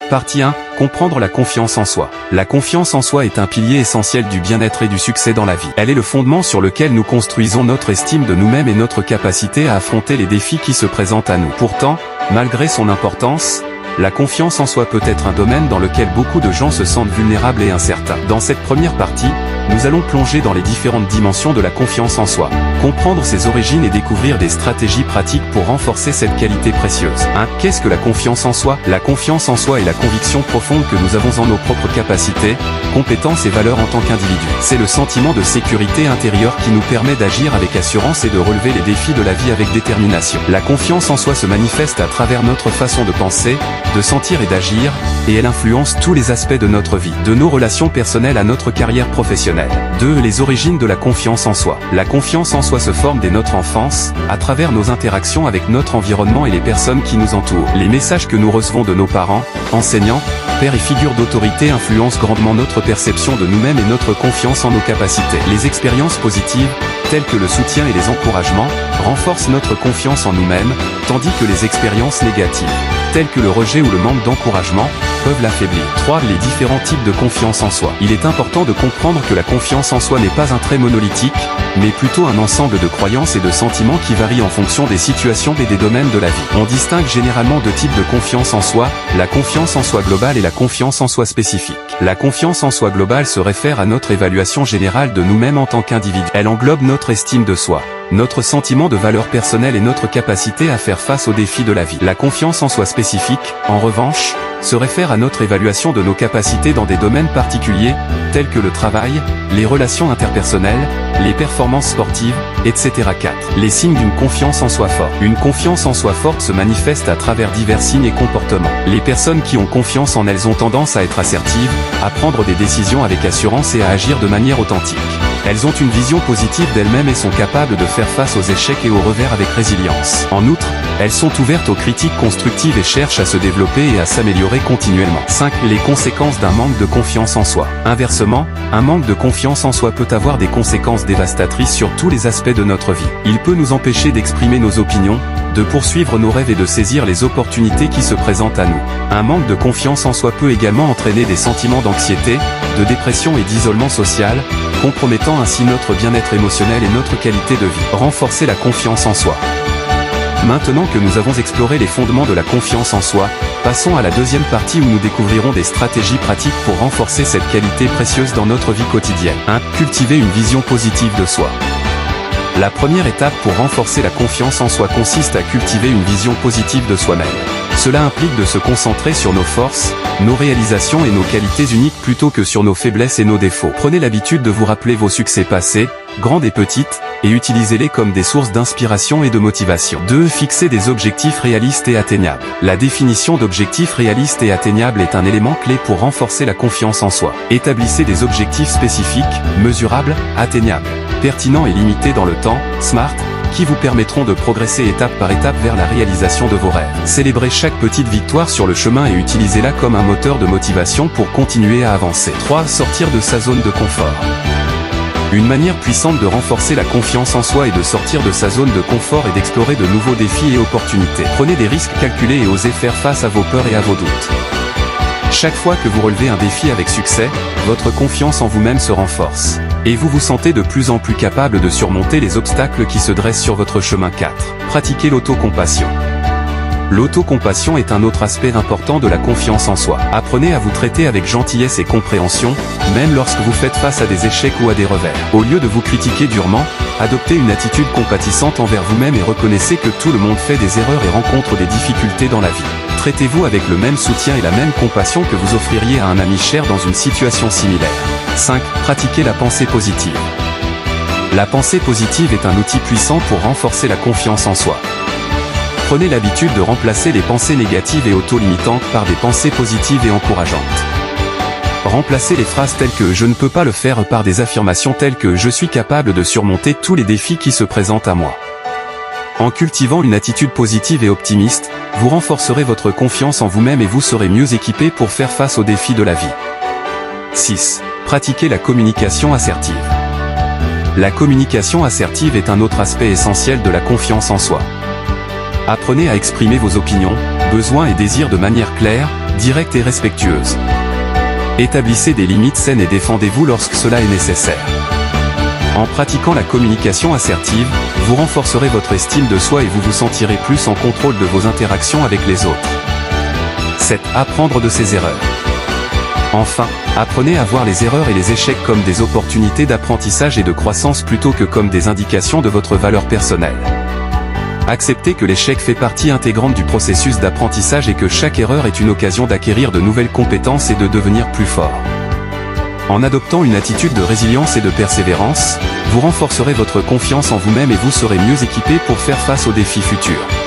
Partie 1. Comprendre la confiance en soi. La confiance en soi est un pilier essentiel du bien-être et du succès dans la vie. Elle est le fondement sur lequel nous construisons notre estime de nous-mêmes et notre capacité à affronter les défis qui se présentent à nous. Pourtant, malgré son importance, la confiance en soi peut être un domaine dans lequel beaucoup de gens se sentent vulnérables et incertains. Dans cette première partie, nous allons plonger dans les différentes dimensions de la confiance en soi, comprendre ses origines et découvrir des stratégies pratiques pour renforcer cette qualité précieuse. 1. Qu'est-ce que la confiance en soi? La confiance en soi est la conviction profonde que nous avons en nos propres capacités, compétences et valeurs en tant qu'individu. C'est le sentiment de sécurité intérieure qui nous permet d'agir avec assurance et de relever les défis de la vie avec détermination. La confiance en soi se manifeste à travers notre façon de penser, de sentir et d'agir, et elle influence tous les aspects de notre vie, de nos relations personnelles à notre carrière professionnelle. 2. Les origines de la confiance en soi. La confiance en soi se forme dès notre enfance, à travers nos interactions avec notre environnement et les personnes qui nous entourent. Les messages que nous recevons de nos parents, enseignants, pères et figures d'autorité influencent grandement notre perception de nous-mêmes et notre confiance en nos capacités. Les expériences positives, telles que le soutien et les encouragements, renforcent notre confiance en nous-mêmes, tandis que les expériences négatives, telles que le rejet ou le manque d'encouragement, peuvent l'affaiblir. 3. Les différents types de confiance en soi. Il est important de comprendre que la confiance en soi n'est pas un trait monolithique, mais plutôt un ensemble de croyances et de sentiments qui varient en fonction des situations et des domaines de la vie. On distingue généralement deux types de confiance en soi, la confiance en soi globale et la confiance en soi spécifique. La confiance en soi globale se réfère à notre évaluation générale de nous-mêmes en tant qu'individu. Elle englobe notre estime de soi, notre sentiment de valeur personnelle et notre capacité à faire face aux défis de la vie. La confiance en soi spécifique, en revanche, se réfère à notre évaluation de nos capacités dans des domaines particuliers, tels que le travail, les relations interpersonnelles, les performances sportives, etc. 4. Les signes d'une confiance en soi forte. Une confiance en soi forte se manifeste à travers divers signes et comportements. Les personnes qui ont confiance en elles ont tendance à être assertives, à prendre des décisions avec assurance et à agir de manière authentique. Elles ont une vision positive d'elles-mêmes et sont capables de faire face aux échecs et aux revers avec résilience. En outre, elles sont ouvertes aux critiques constructives et cherchent à se développer et à s'améliorer continuellement. 5. Les conséquences d'un manque de confiance en soi. Inversement, un manque de confiance en soi peut avoir des conséquences dévastatrices sur tous les aspects de notre vie. Il peut nous empêcher d'exprimer nos opinions, de poursuivre nos rêves et de saisir les opportunités qui se présentent à nous. Un manque de confiance en soi peut également entraîner des sentiments d'anxiété, de dépression et d'isolement social, compromettant ainsi notre bien-être émotionnel et notre qualité de vie. Renforcer la confiance en soi. Maintenant que nous avons exploré les fondements de la confiance en soi, passons à la deuxième partie où nous découvrirons des stratégies pratiques pour renforcer cette qualité précieuse dans notre vie quotidienne. 1. Cultiver une vision positive de soi. La première étape pour renforcer la confiance en soi consiste à cultiver une vision positive de soi-même. Cela implique de se concentrer sur nos forces, nos réalisations et nos qualités uniques plutôt que sur nos faiblesses et nos défauts. Prenez l'habitude de vous rappeler vos succès passés, grands et petits, et utilisez-les comme des sources d'inspiration et de motivation. 2. Fixer des objectifs réalistes et atteignables. La définition d'objectifs réalistes et atteignables est un élément clé pour renforcer la confiance en soi. Établissez des objectifs spécifiques, mesurables, atteignables, pertinents et limités dans le temps, SMART, qui vous permettront de progresser étape par étape vers la réalisation de vos rêves. Célébrez chaque petite victoire sur le chemin et utilisez-la comme un moteur de motivation pour continuer à avancer. 3. Sortir de sa zone de confort. Une manière puissante de renforcer la confiance en soi est de sortir de sa zone de confort et d'explorer de nouveaux défis et opportunités. Prenez des risques calculés et osez faire face à vos peurs et à vos doutes. Chaque fois que vous relevez un défi avec succès, votre confiance en vous-même se renforce. Et vous vous sentez de plus en plus capable de surmonter les obstacles qui se dressent sur votre chemin. 4. Pratiquez l'autocompassion. L'autocompassion est un autre aspect important de la confiance en soi. Apprenez à vous traiter avec gentillesse et compréhension, même lorsque vous faites face à des échecs ou à des revers. Au lieu de vous critiquer durement, adoptez une attitude compatissante envers vous-même et reconnaissez que tout le monde fait des erreurs et rencontre des difficultés dans la vie. Traitez-vous avec le même soutien et la même compassion que vous offririez à un ami cher dans une situation similaire. 5. Pratiquez la pensée positive. La pensée positive est un outil puissant pour renforcer la confiance en soi. Prenez l'habitude de remplacer les pensées négatives et auto-limitantes par des pensées positives et encourageantes. Remplacez les phrases telles que « je ne peux pas le faire » par des affirmations telles que « je suis capable de surmonter tous les défis qui se présentent à moi ». En cultivant une attitude positive et optimiste, vous renforcerez votre confiance en vous-même et vous serez mieux équipé pour faire face aux défis de la vie. 6. Pratiquez la communication assertive. La communication assertive est un autre aspect essentiel de la confiance en soi. Apprenez à exprimer vos opinions, besoins et désirs de manière claire, directe et respectueuse. Établissez des limites saines et défendez-vous lorsque cela est nécessaire. En pratiquant la communication assertive, vous renforcerez votre estime de soi et vous vous sentirez plus en contrôle de vos interactions avec les autres. 7. Apprendre de ses erreurs. Enfin, apprenez à voir les erreurs et les échecs comme des opportunités d'apprentissage et de croissance plutôt que comme des indications de votre valeur personnelle. Acceptez que l'échec fait partie intégrante du processus d'apprentissage et que chaque erreur est une occasion d'acquérir de nouvelles compétences et de devenir plus fort. En adoptant une attitude de résilience et de persévérance, vous renforcerez votre confiance en vous-même et vous serez mieux équipé pour faire face aux défis futurs.